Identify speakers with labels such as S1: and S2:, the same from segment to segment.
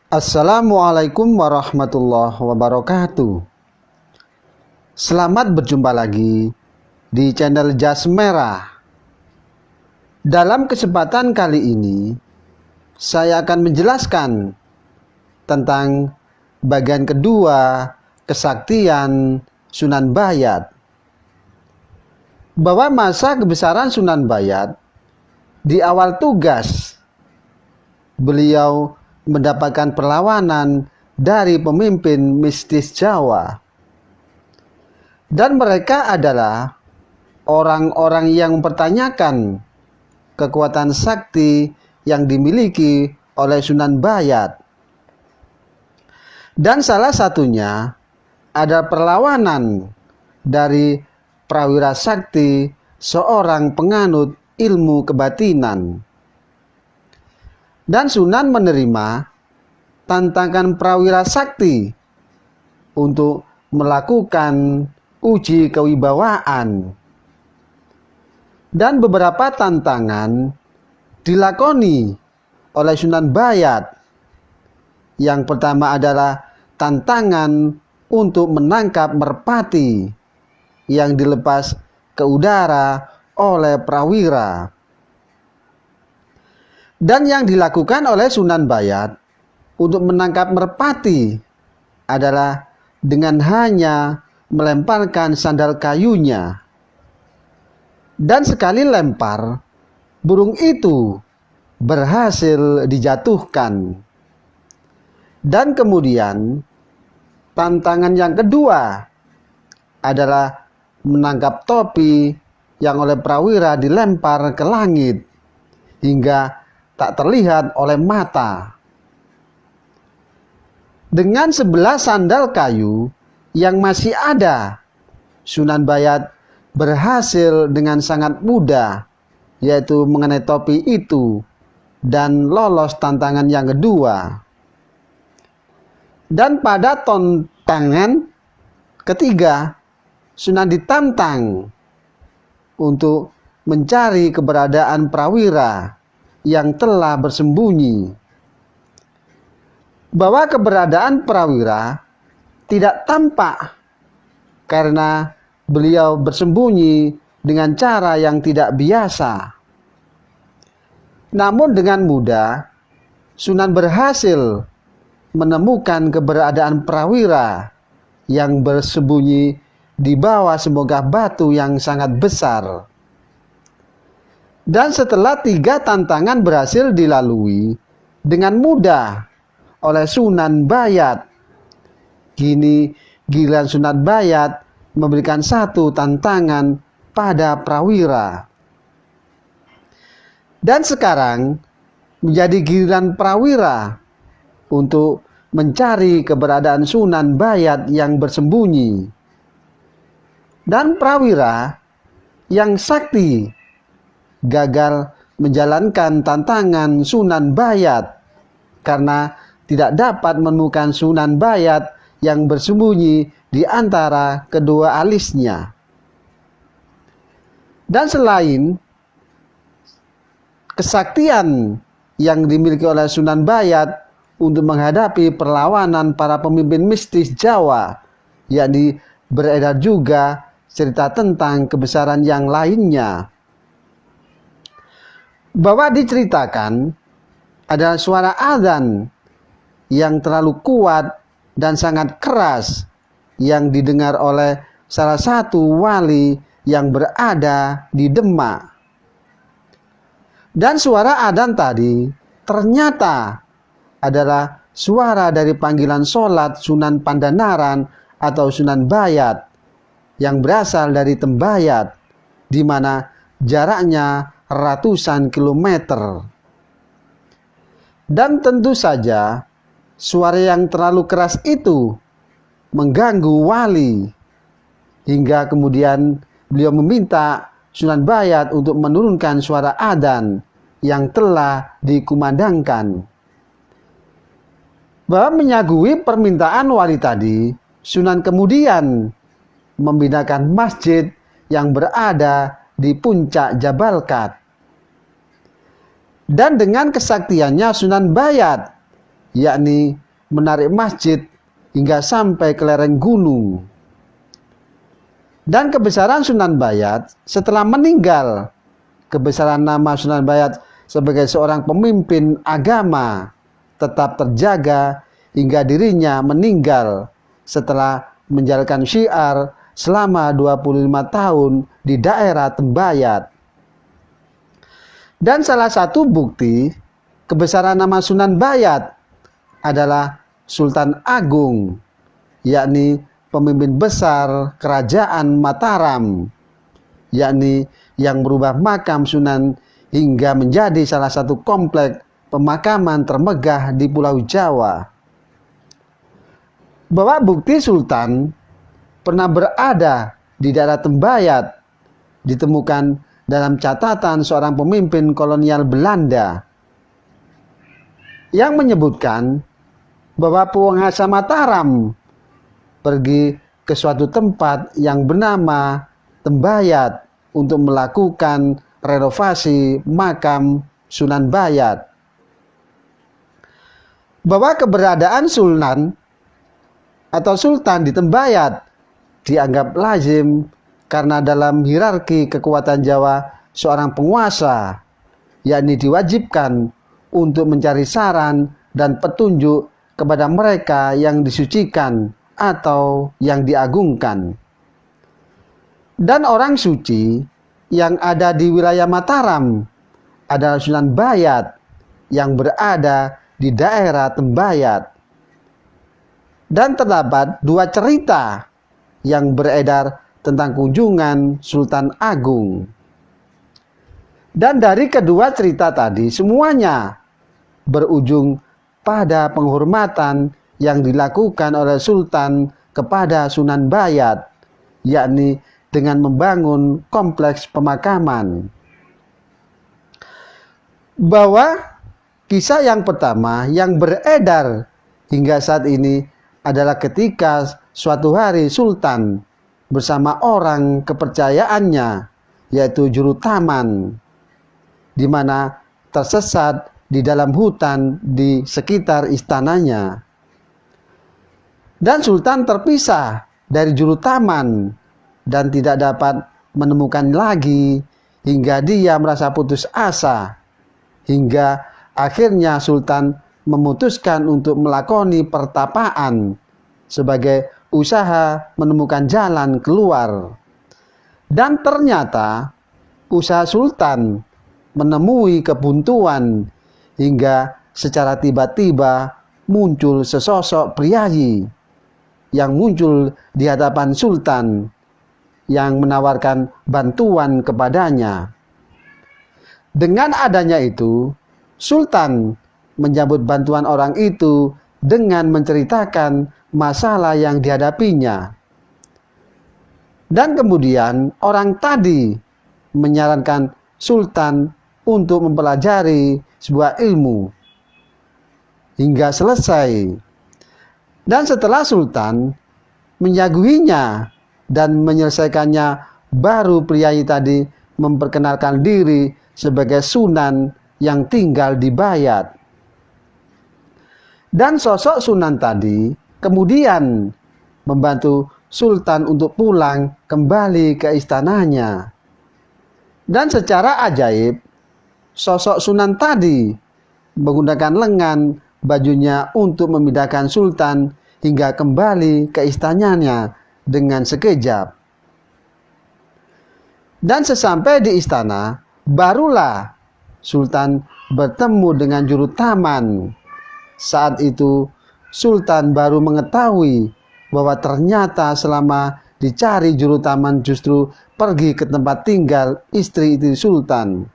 S1: Assalamualaikum warahmatullahi wabarakatuh. Selamat berjumpa lagi di channel Jas Merah. Dalam kesempatan kali ini, saya akan menjelaskan tentang bagian kedua kesaktian Sunan Bayat. Bahwa masa kebesaran Sunan Bayat, di awal tugas, beliau mendapatkan perlawanan dari pemimpin mistis Jawa. Dan mereka adalah orang-orang yang mempertanyakan kekuatan sakti yang dimiliki oleh Sunan Bayat. Dan salah satunya ada perlawanan dari prawira sakti, seorang penganut ilmu kebatinan. Dan Sunan menerima tantangan prawira sakti untuk melakukan uji kewibawaan. Dan beberapa tantangan dilakoni oleh Sunan Bayat. Yang pertama adalah tantangan untuk menangkap merpati yang dilepas ke udara oleh prawira. Dan yang dilakukan oleh Sunan Bayat untuk menangkap merpati adalah dengan hanya melemparkan sandal kayunya. Dan sekali lempar, burung itu berhasil dijatuhkan. Dan kemudian tantangan yang kedua adalah menangkap topi yang oleh prawira dilempar ke langit hingga tak terlihat oleh mata. Dengan 11 sandal kayu yang masih ada, Sunan Bayat berhasil dengan sangat mudah, yaitu mengenai topi itu, dan lolos tantangan yang kedua. Dan pada tantangan ketiga, Sunan ditantang untuk mencari keberadaan prawira yang telah bersembunyi. Bahwa keberadaan prawira tidak tampak karena beliau bersembunyi dengan cara yang tidak biasa. Namun dengan mudah Sunan berhasil menemukan keberadaan prawira yang bersembunyi di bawah sebuah batu yang sangat besar. Dan setelah 3 tantangan berhasil dilalui dengan mudah oleh Sunan Bayat, kini giliran Sunan Bayat memberikan 1 tantangan pada prawira. Dan sekarang menjadi giliran prawira untuk mencari keberadaan Sunan Bayat yang bersembunyi. Dan prawira yang sakti gagal menjalankan tantangan Sunan Bayat karena tidak dapat menemukan Sunan Bayat yang bersembunyi di antara kedua alisnya. Dan selain kesaktian yang dimiliki oleh Sunan Bayat untuk menghadapi perlawanan para pemimpin mistis Jawa, yakni beredar juga cerita tentang kebesaran yang lainnya. Bahwa diceritakan ada suara azan yang terlalu kuat dan sangat keras yang didengar oleh salah satu wali yang berada di Demak. Dan suara adzan tadi ternyata adalah suara dari panggilan sholat Sunan Pandanaran atau Sunan Bayat yang berasal dari Tembayat, di mana jaraknya ratusan kilometer. Dan tentu saja suara yang terlalu keras itu mengganggu wali, hingga kemudian beliau meminta Sunan Bayat untuk menurunkan suara adzan yang telah dikumandangkan. Bahwa menyagui permintaan wali tadi, Sunan kemudian membinakan masjid yang berada di puncak Jabal Kat. Dan dengan kesaktiannya Sunan Bayat yakni menarik masjid hingga sampai ke lereng gunung. Dan kebesaran Sunan Bayat setelah meninggal, kebesaran nama Sunan Bayat sebagai seorang pemimpin agama tetap terjaga hingga dirinya meninggal setelah menjalankan syiar selama 25 tahun di daerah Tembayat. Dan salah satu bukti kebesaran nama Sunan Bayat adalah Sultan Agung, yakni pemimpin besar kerajaan Mataram, yakni yang merubah makam Sunan hingga menjadi salah satu komplek pemakaman termegah di Pulau Jawa. Bahwa bukti Sultan pernah berada di daerah Tembayat ditemukan dalam catatan seorang pemimpin kolonial Belanda yang menyebutkan bahwa penguasa Mataram pergi ke suatu tempat yang bernama Tembayat untuk melakukan renovasi makam Sunan Bayat. Bahwa keberadaan Sultan di Tembayat dianggap lazim karena dalam hierarki kekuatan Jawa seorang penguasa yakni diwajibkan untuk mencari saran dan petunjuk kepada mereka yang disucikan atau yang diagungkan. Dan orang suci yang ada di wilayah Mataram adalah Sunan Bayat yang berada di daerah Tembayat. Dan terdapat dua cerita yang beredar tentang kunjungan Sultan Agung. Dan dari kedua cerita tadi semuanya berujung pada penghormatan yang dilakukan oleh Sultan kepada Sunan Bayat, yakni dengan membangun kompleks pemakaman. Bahwa kisah yang pertama yang beredar hingga saat ini adalah ketika suatu hari Sultan bersama orang kepercayaannya, yaitu juru taman, di mana tersesat di dalam hutan di sekitar istananya. Dan Sultan terpisah dari juru taman dan tidak dapat menemukan lagi hingga dia merasa putus asa. Hingga akhirnya Sultan memutuskan untuk melakoni pertapaan sebagai usaha menemukan jalan keluar. Dan ternyata usaha Sultan menemui kebuntuan hingga secara tiba-tiba muncul sesosok priayi yang muncul di hadapan Sultan yang menawarkan bantuan kepadanya. Dengan adanya itu, Sultan menyambut bantuan orang itu dengan menceritakan masalah yang dihadapinya. Dan kemudian orang tadi menyarankan Sultan untuk mempelajari sebuah ilmu hingga selesai. Dan setelah Sultan menyaguinya dan menyelesaikannya, baru priayi tadi memperkenalkan diri sebagai Sunan yang tinggal di Bayat. Dan sosok Sunan tadi kemudian membantu Sultan untuk pulang kembali ke istananya. Dan secara ajaib, sosok Sunan tadi menggunakan lengan bajunya untuk memindahkan Sultan hingga kembali ke istananya dengan sekejap. Dan sesampai di istana, barulah Sultan bertemu dengan juru taman. Saat itu Sultan baru mengetahui bahwa ternyata selama dicari juru taman justru pergi ke tempat tinggal istri Sultan.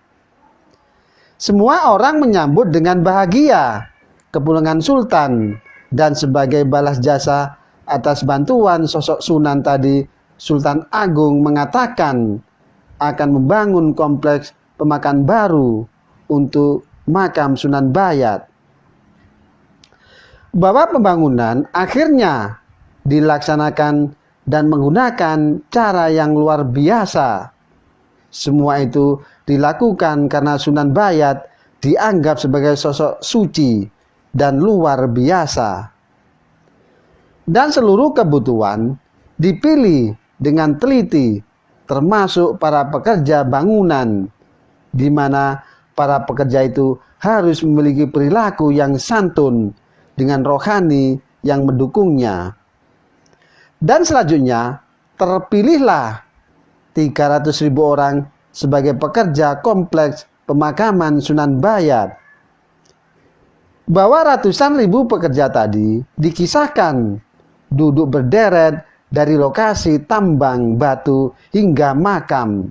S1: Semua orang menyambut dengan bahagia kepulangan Sultan, dan sebagai balas jasa atas bantuan sosok Sunan tadi, Sultan Agung mengatakan akan membangun kompleks pemakaman baru untuk makam Sunan Bayat. Bahwa pembangunan akhirnya dilaksanakan dan menggunakan cara yang luar biasa. Semua itu dilakukan karena Sunan Bayat dianggap sebagai sosok suci dan luar biasa. Dan seluruh kebutuhan dipilih dengan teliti, termasuk para pekerja bangunan, di mana para pekerja itu harus memiliki perilaku yang santun dengan rohani yang mendukungnya. Dan selanjutnya, terpilihlah 300.000 orang sebagai pekerja kompleks pemakaman Sunan Bayat. Bahwa ratusan ribu pekerja tadi dikisahkan duduk berderet dari lokasi tambang batu hingga makam.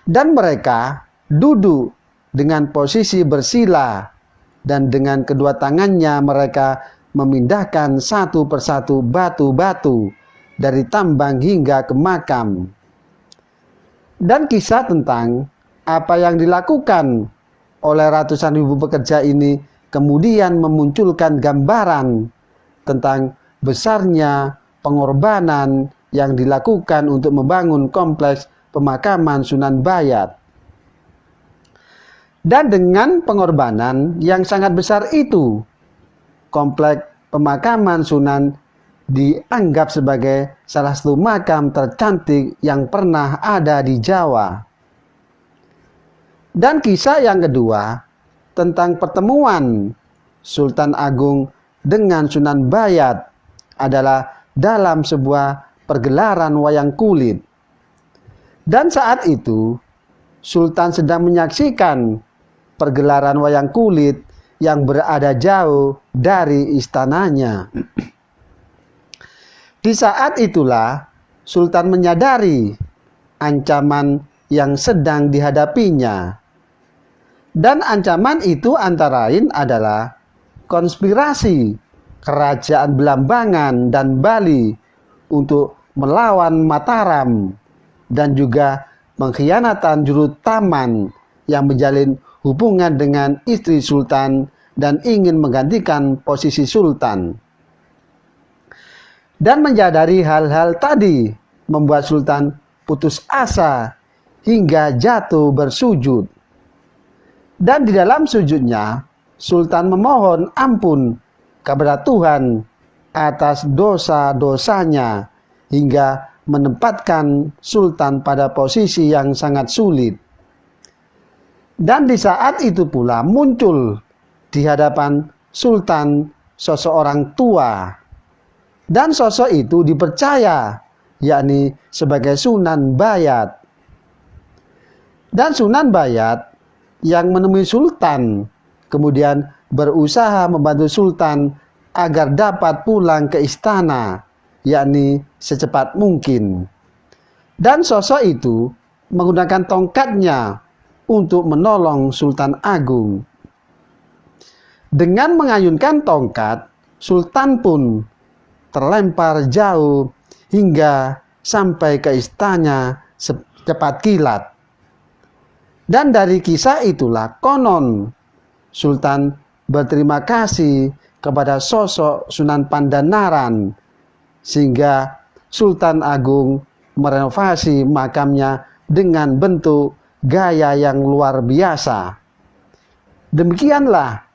S1: Dan mereka duduk dengan posisi bersila, dan dengan kedua tangannya mereka memindahkan satu persatu batu-batu dari tambang hingga ke makam. Dan kisah tentang apa yang dilakukan oleh ratusan ribu pekerja ini kemudian memunculkan gambaran tentang besarnya pengorbanan yang dilakukan untuk membangun kompleks pemakaman Sunan Bayat. Dan dengan pengorbanan yang sangat besar itu, kompleks pemakaman Sunan dianggap sebagai salah satu makam tercantik yang pernah ada di Jawa. Dan kisah yang kedua tentang pertemuan Sultan Agung dengan Sunan Bayat adalah dalam sebuah pergelaran wayang kulit. Dan saat itu Sultan sedang menyaksikan pergelaran wayang kulit yang berada jauh dari istananya. Di saat itulah Sultan menyadari ancaman yang sedang dihadapinya. Dan ancaman itu antara lain adalah konspirasi kerajaan Belambangan dan Bali untuk melawan Mataram, dan juga pengkhianatan Juru Taman yang menjalin hubungan dengan istri Sultan dan ingin menggantikan posisi Sultan. Dan menyadari hal-hal tadi membuat Sultan putus asa hingga jatuh bersujud. Dan di dalam sujudnya, Sultan memohon ampun kepada Tuhan atas dosa-dosanya hingga menempatkan Sultan pada posisi yang sangat sulit. Dan di saat itu pula muncul di hadapan Sultan seseorang tua. Dan sosok itu dipercaya, yakni sebagai Sunan Bayat. Dan Sunan Bayat yang menemui Sultan kemudian berusaha membantu Sultan agar dapat pulang ke istana, yakni secepat mungkin. Dan sosok itu menggunakan tongkatnya untuk menolong Sultan Agung. Dengan mengayunkan tongkat, Sultan pun terlempar jauh hingga sampai ke istana secepat kilat. Dan dari kisah itulah konon Sultan berterima kasih kepada sosok Sunan Pandanaran, sehingga Sultan Agung merenovasi makamnya dengan bentuk gaya yang luar biasa. Demikianlah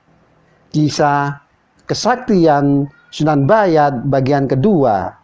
S1: kisah kesaktian Sunan Bayat bagian kedua.